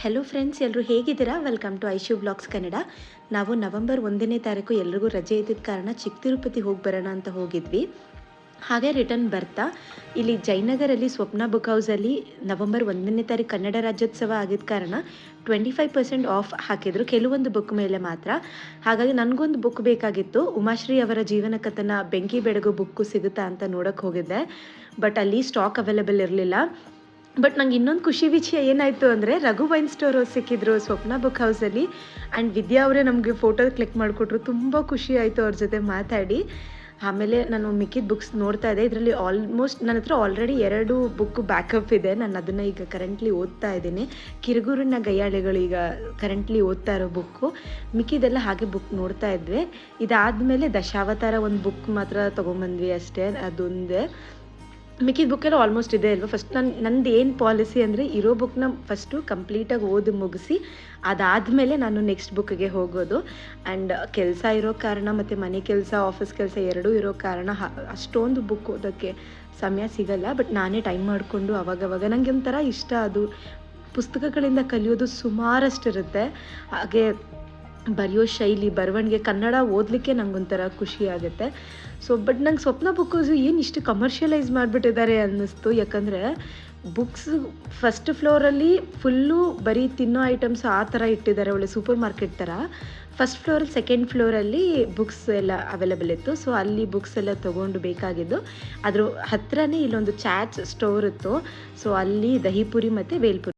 Hello friends, ಎಲ್ಲರೂ ಹೇಗಿದ್ದೀರಾ? Welcome to Aishu blogs Kannada. ನಾವು ನವೆಂಬರ್ 1ನೇ ತಾರೀಕು ಎಲ್ರಿಗೂ ರಜೆ ಇದ್ದಿದ್ದ ಕಾರಣ ಚಿಕ್ಕ ತಿರುಪತಿ ಹೋಗಿ ಬರೋಣ ಅಂತ ಹೋಗಿದ್ವಿ. ಹಾಗೆ ರಿಟರ್ನ್ ಬರ್ತಾ ಇಲ್ಲಿ ಜಯನಗರಲ್ಲಿ ಸ್ವಪ್ನ ಬುಕ್ ಹೌಸಲ್ಲಿ ನವೆಂಬರ್ 1ನೇ ತಾರೀಕು ಕನ್ನಡ ರಾಜ್ಯೋತ್ಸವ ಆಗಿದ್ದ ಕಾರಣ 25% ಆಫ್ ಹಾಕಿದ್ರು ಕೆಲವೊಂದು ಬುಕ್ ಮೇಲೆ ಮಾತ್ರ. ಹಾಗಾಗಿ ನನಗೊಂದು ಬುಕ್ ಬೇಕಾಗಿತ್ತು. ಉಮಾಶ್ರೀ ಅವರ ಜೀವನ ಕಥನ ಬೆಂಕಿ ಬೆಳಗು ಬುಕ್ಕು ಸಿಗುತ್ತಾ ಅಂತ ನೋಡೋಕ್ಕೆ ಹೋಗಿದ್ದೆ. ಬಟ್ ಅಲ್ಲಿ ಸ್ಟಾಕ್ ಅವೈಲೇಬಲ್ ಇರಲಿಲ್ಲ. ಬಟ್ ನಂಗೆ ಇನ್ನೊಂದು ಖುಷಿ ವಿಷಯ ಏನಾಯಿತು ಅಂದರೆ, ರಘು ವೈನ್ ಸ್ಟೋರ್ ಅವ್ರು ಸಿಕ್ಕಿದ್ರು ಸ್ವಪ್ನ ಬುಕ್ ಹೌಸಲ್ಲಿ. ಆ್ಯಂಡ್ ವಿದ್ಯಾ ಅವರೇ ನಮಗೆ ಫೋಟೋ ಕ್ಲಿಕ್ ಮಾಡಿಕೊಟ್ರು. ತುಂಬ ಖುಷಿ ಆಯಿತು ಅವ್ರ ಜೊತೆ ಮಾತಾಡಿ. ಆಮೇಲೆ ನಾನು ಮಿಕ್ಕಿದ ಬುಕ್ಸ್ ನೋಡ್ತಾ ಇದ್ದೆ. ಇದರಲ್ಲಿ ಆಲ್ಮೋಸ್ಟ್ ನನ್ನ ಹತ್ರ ಆಲ್ರೆಡಿ 2 ಬುಕ್ ಬ್ಯಾಕಪ್ ಇದೆ. ನಾನು ಅದನ್ನು ಈಗ ಕರೆಂಟ್ಲಿ ಓದ್ತಾ ಇದ್ದೀನಿ. ಕಿರುಗೂರಿನ ಗಯ್ಯಾಳಿಗಳು ಈಗ ಕರೆಂಟ್ಲಿ ಓದ್ತಾ ಇರೋ ಬುಕ್ಕು. ಮಿಕ್ಕಿದೆಲ್ಲ ಹಾಗೆ ಬುಕ್ ನೋಡ್ತಾ ಇದ್ವಿ. ಇದಾದಮೇಲೆ ದಶಾವತಾರ ಒಂದು ಬುಕ್ ಮಾತ್ರ ತೊಗೊಂಬಂದ್ವಿ ಅಷ್ಟೇ, ಅದೊಂದೇ. ಮಿಕ್ಕಿದ ಬುಕ್ಕೆಲ್ಲ ಆಲ್ಮೋಸ್ಟ್ ಇದೆ ಅಲ್ವಾ. ಫಸ್ಟ್ ನಂದು ಏನು ಪಾಲಿಸಿ ಅಂದರೆ, ಇರೋ ಬುಕ್ನ ಫಸ್ಟು ಕಂಪ್ಲೀಟಾಗಿ ಓದಿ ಮುಗಿಸಿ ಅದಾದಮೇಲೆ ನಾನು ನೆಕ್ಸ್ಟ್ ಬುಕ್ಕಿಗೆ ಹೋಗೋದು. ಆ್ಯಂಡ್ ಕೆಲಸ ಇರೋ ಕಾರಣ ಮತ್ತು ಮನೆ ಕೆಲಸ, ಆಫೀಸ್ ಕೆಲಸ ಎರಡೂ ಇರೋ ಕಾರಣ ಅಷ್ಟೊಂದು ಬುಕ್ ಓದೋಕ್ಕೆ ಸಮಯ ಸಿಗಲ್ಲ. ಬಟ್ ನಾನೇ ಟೈಮ್ ಮಾಡಿಕೊಂಡು ಅವಾಗವಾಗ, ನನಗೆ ಒಂಥರ ಇಷ್ಟ ಅದು. ಪುಸ್ತಕಗಳಿಂದ ಕಲಿಯೋದು ಸುಮಾರಷ್ಟಿರುತ್ತೆ. ಹಾಗೆ ಬರೆಯೋ ಶೈಲಿ, ಬರವಣಿಗೆ, ಕನ್ನಡ ಓದಲಿಕ್ಕೆ ನಂಗೊಂಥರ ಖುಷಿ ಆಗುತ್ತೆ. ಬಟ್ ನಂಗೆ ಸ್ವಪ್ನ ಬುಕ್ ಹೌಸು ಏನು ಇಷ್ಟು ಕಮರ್ಷಿಯಲೈಸ್ ಮಾಡಿಬಿಟ್ಟಿದ್ದಾರೆ ಅನ್ನಿಸ್ತು. ಯಾಕಂದರೆ ಬುಕ್ಸ್ ಫಸ್ಟ್ ಫ್ಲೋರಲ್ಲಿ ಫುಲ್ಲು ಬರೀ ತಿನ್ನೋ ಐಟಮ್ಸ್ ಆ ಥರ ಇಟ್ಟಿದ್ದಾರೆ, ಒಳ್ಳೆ ಸೂಪರ್ ಮಾರ್ಕೆಟ್ ಥರ. ಫಸ್ಟ್ ಫ್ಲೋರಲ್ಲಿ, ಸೆಕೆಂಡ್ ಫ್ಲೋರಲ್ಲಿ ಬುಕ್ಸ್ ಎಲ್ಲ ಅವೈಲೇಬಲ್ ಇತ್ತು. ಸೊ ಅಲ್ಲಿ ಬುಕ್ಸ್ ಎಲ್ಲ ತೊಗೊಂಡು ಬೇಕಾಗಿದ್ದು. ಅದ್ರ ಹತ್ರನೇ ಇಲ್ಲೊಂದು ಚಾಟ್ಸ್ ಸ್ಟೋರ್ ಇತ್ತು. ಸೊ ಅಲ್ಲಿ ದಹಿಪುರಿ ಮತ್ತು ಬೇಲ್ಪುರಿ